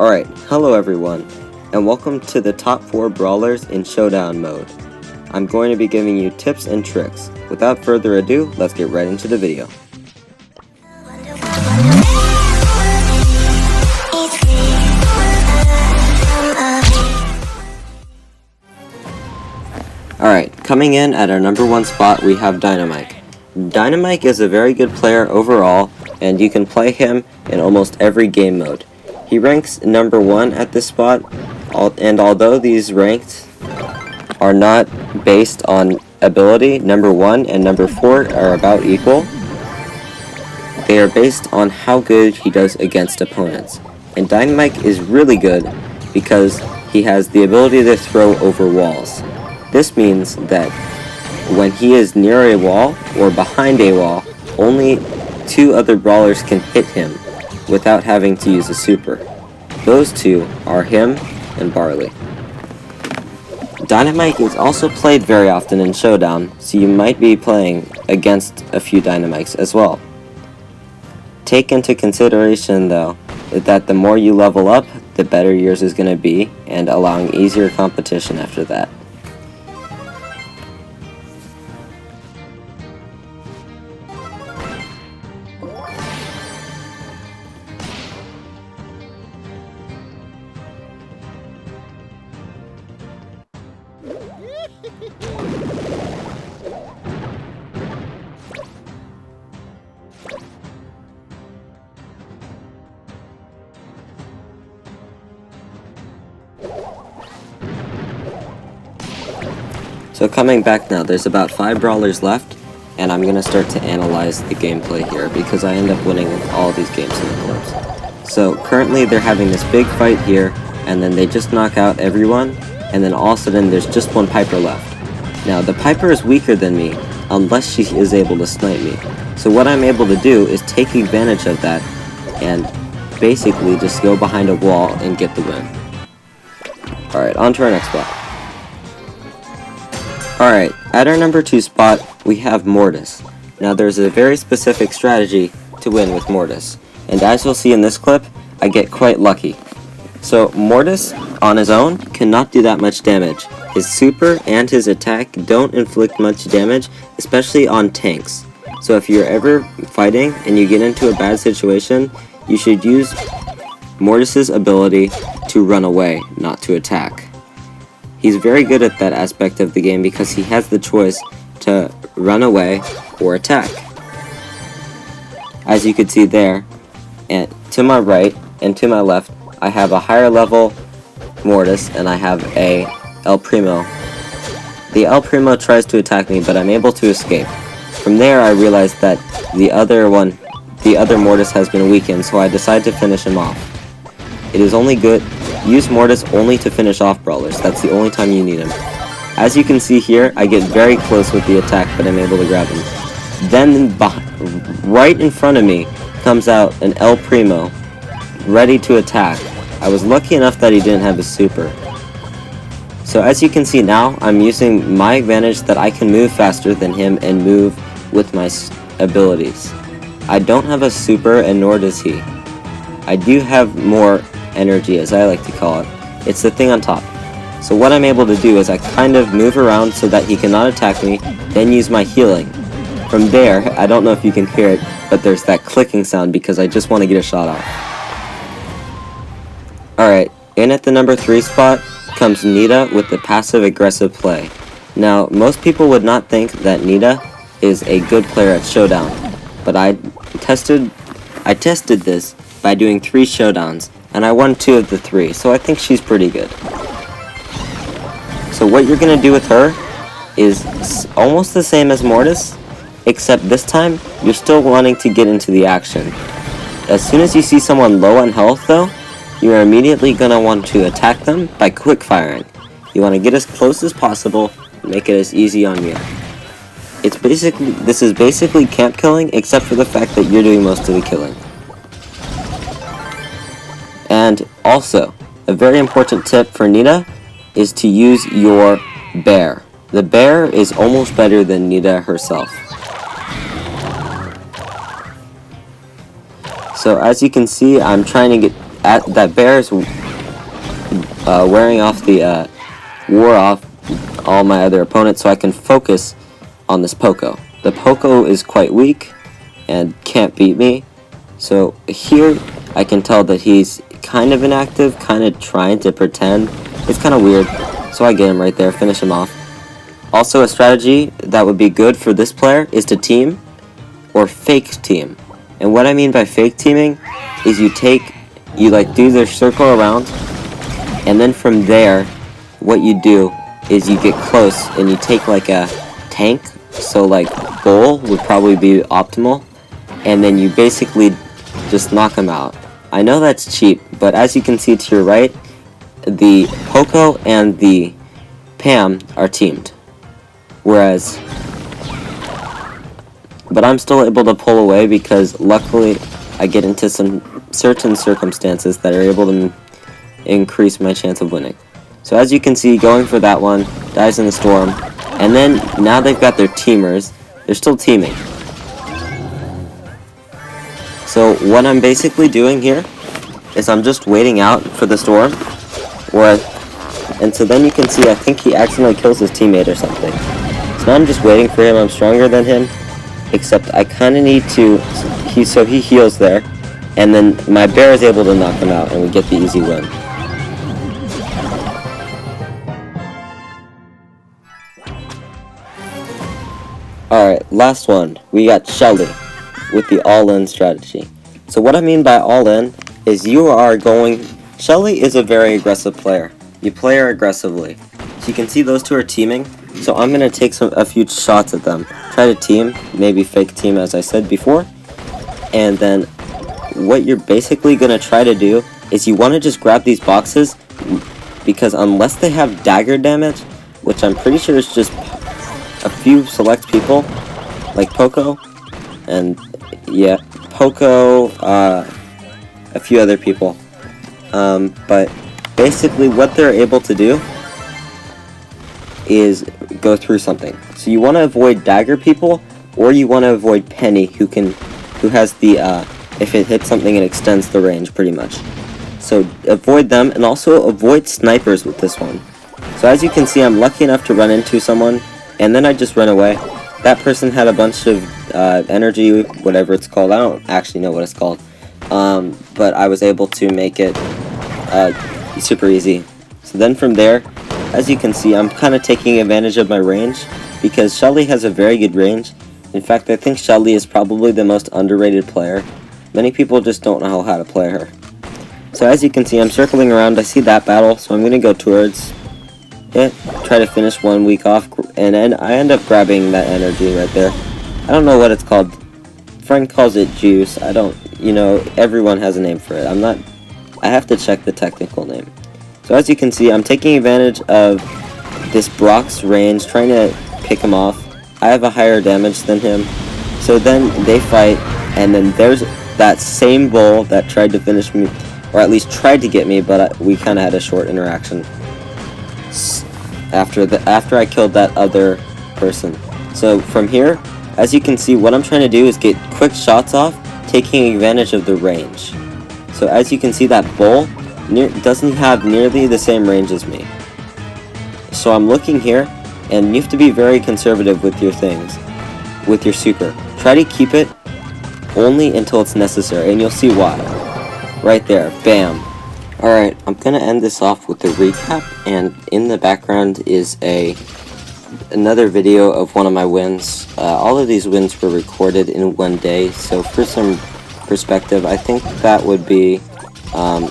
Alright, hello everyone, and welcome to the top 4 Brawlers in Showdown mode. I'm going to be giving you tips and tricks. Without further ado, let's get right into the video. Alright, coming in at our number 1 spot we have Dynamite. Dynamite is a very good player overall, and you can play him in almost every game mode. He ranks number 1 at this spot, and although these ranked are not based on ability, number 1 and number 4 are about equal. They are based on how good he does against opponents. And Dynamite is really good because he has the ability to throw over walls. This means that when he is near a wall or behind a wall, only 2 other brawlers can hit him without having to use a super. Those 2 are him and Barley. Dynamite is also played very often in Showdown, so you might be playing against a few Dynamites as well. Take into consideration though, that the more you level up, the better yours is going to be, and allowing easier competition after that. So coming back now, there's about 5 brawlers left, and I'm going to start to analyze the gameplay here because I end up winning all these games in the clips. So currently they're having this big fight here, and then they just knock out everyone, and then all of a sudden there's just one Piper left. Now the Piper is weaker than me unless she is able to snipe me. So what I'm able to do is take advantage of that and basically just go behind a wall and get the win. Alright, on to our next spot. Alright, at our number 2 spot, we have Mortis. Now there's a very specific strategy to win with Mortis, and as you'll see in this clip, I get quite lucky. So Mortis, on his own, cannot do that much damage. His super and his attack don't inflict much damage, especially on tanks. So if you're ever fighting and you get into a bad situation, you should use Mortis's ability to run away, not to attack. He's very good at that aspect of the game because he has the choice to run away or attack. As you can see there, and to my right and to my left, I have a higher level Mortis and I have a El Primo. The El Primo tries to attack me, but I'm able to escape. From there I realized that the other Mortis has been weakened, so I decide to finish him off. It is only good. Use Mortis only to finish off brawlers. That's the only time you need him. As you can see here, I get very close with the attack, but I'm able to grab him. Then, right in front of me, comes out an El Primo, ready to attack. I was lucky enough that he didn't have a super. So as you can see now, I'm using my advantage that I can move faster than him and move with my abilities. I don't have a super, and nor does he. I do have more energy, as I like to call it. It's the thing on top. So what I'm able to do is I kind of move around so that he cannot attack me, then use my healing. From there, I don't know if you can hear it, but there's that clicking sound because I just want to get a shot off. Alright, in at the number 3 spot comes Nita with the passive aggressive play. Now, most people would not think that Nita is a good player at Showdown, but I tested this by doing 3 Showdowns, and I won 2 of the 3, so I think she's pretty good. So what you're going to do with her is almost the same as Mortis, except this time, you're still wanting to get into the action. As soon as you see someone low on health though, you're immediately going to want to attack them by quick firing. You want to get as close as possible, make it as easy on you. This is basically camp killing, except for the fact that you're doing most of the killing. And also, a very important tip for Nita is to use your bear. The bear is almost better than Nita herself. So as you can see, I'm trying to get that bear is wearing off the wore off all my other opponents, so I can focus on this Poco. The Poco is quite weak and can't beat me, so here I can tell that he's kind of inactive, kind of trying to pretend. It's kind of weird, so I get him right there, finish him off. Also, a strategy that would be good for this player is to team or fake team. And what I mean by fake teaming is you do their circle around, and then from there what you do is you get close and you take like a tank, so like Bull would probably be optimal, and then you basically just knock them out. I know that's cheap, but as you can see to your right, the Poco and the Pam are teamed, but I'm still able to pull away because luckily I get into some certain circumstances that are able to increase my chance of winning. So as you can see, going for that one, dies in the storm, and then now they've got their teamers. They're still teaming. So what I'm basically doing here is I'm just waiting out for the storm, and so then you can see I think he accidentally kills his teammate or something. So now I'm just waiting for him. I'm stronger than him, except I kind of need to, so he heals there, and then my bear is able to knock him out, and we get the easy win. Alright, last one. We got Shelly with the all-in strategy. So what I mean by all-in is Shelly is a very aggressive player. You play her aggressively. So you can see those two are teaming. So I'm going to take a few shots at them. Try to team, maybe fake team as I said before. And then what you're basically going to try to do is you want to just grab these boxes, because unless they have dagger damage, which I'm pretty sure is just a few select people, like Poco, and yeah, Poco, a few other people. But basically what they're able to do is go through something. So you want to avoid dagger people, or you want to avoid Penny, who has the if it hits something it extends the range pretty much. So avoid them, and also avoid snipers with this one. So as you can see, I'm lucky enough to run into someone, and then I just run away. That person had a bunch of energy, whatever it's called. I don't actually know what it's called, but I was able to make it super easy. So then from there, as you can see, I'm kind of taking advantage of my range, because Shelly has a very good range. In fact, I think Shelly is probably the most underrated player. Many people just don't know how to play her. So as you can see, I'm circling around. I see that battle, so I'm going to go towards it, try to finish one week off, and then I end up grabbing that energy right there. I don't know what it's called. Frank calls it juice. I don't, everyone has a name for it. I have to check the technical name. So as you can see, I'm taking advantage of this Brock's range, trying to pick him off. I have a higher damage than him. So then they fight, and then there's that same Bull that tried to finish me, or at least tried to get me, but we kind of had a short interaction after I killed that other person. So from here, as you can see, what I'm trying to do is get quick shots off, taking advantage of the range. So as you can see, that Bull doesn't have nearly the same range as me. So I'm looking here, and you have to be very conservative with your things, with your super. Try to keep it only until it's necessary, and you'll see why. Right there, bam. Alright, I'm gonna end this off with a recap, and in the background is another video of one of my wins. All of these wins were recorded in one day, so for some perspective, I think that would be, I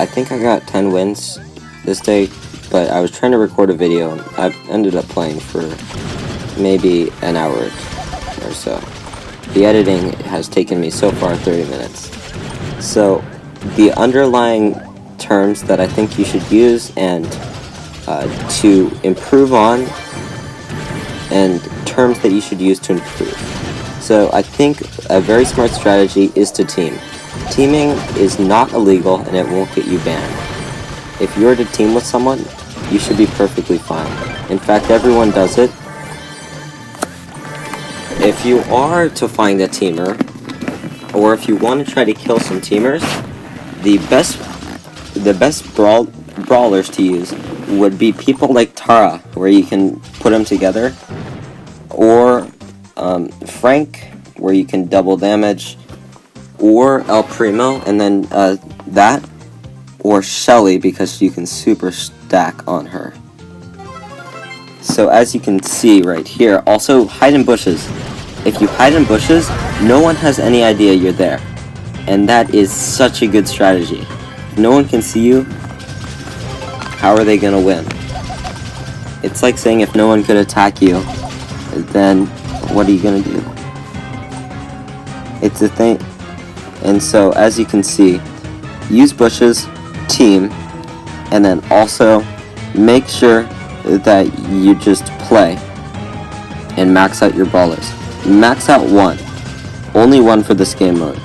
think I got 10 wins this day, but I was trying to record a video, and I ended up playing for maybe an hour or so. The editing has taken me so far 30 minutes. So the underlying terms that I think you should use and to improve on, and terms that you should use to improve. So I think a very smart strategy is to team. Teaming is not illegal, and it won't get you banned. If you're to team with someone, you should be perfectly fine. In fact, everyone does it. If you are to find a teamer, or if you want to try to kill some teamers, the best brawlers to use would be people like Tara, where you can put them together, or Frank, where you can double damage, or El Primo, and then that, or Shelly, because you can super stack on her. So as you can see right here, also hide in bushes. If you hide in bushes, no one has any idea you're there. And that is such a good strategy. If no one can see you, how are they gonna win? It's like saying if no one could attack you, then what are you gonna do? It's a thing. And so as you can see, use bushes, team, and then also make sure that you just play and max out your brawlers. Max out one. Only one for this game mode.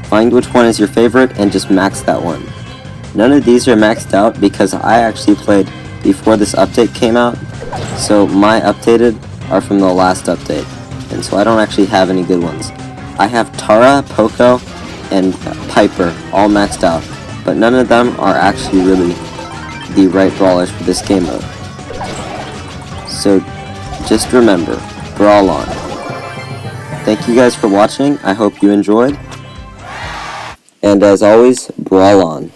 Find which one is your favorite and just max that one. None of these are maxed out because I actually played before this update came out, so my updated are from the last update, and so I don't actually have any good ones. I have Tara, Poco, and Piper all maxed out, but none of them are actually really the right brawlers for this game mode. So just remember, Brawl on. Thank you guys for watching, I hope you enjoyed, and as always, Brawl on.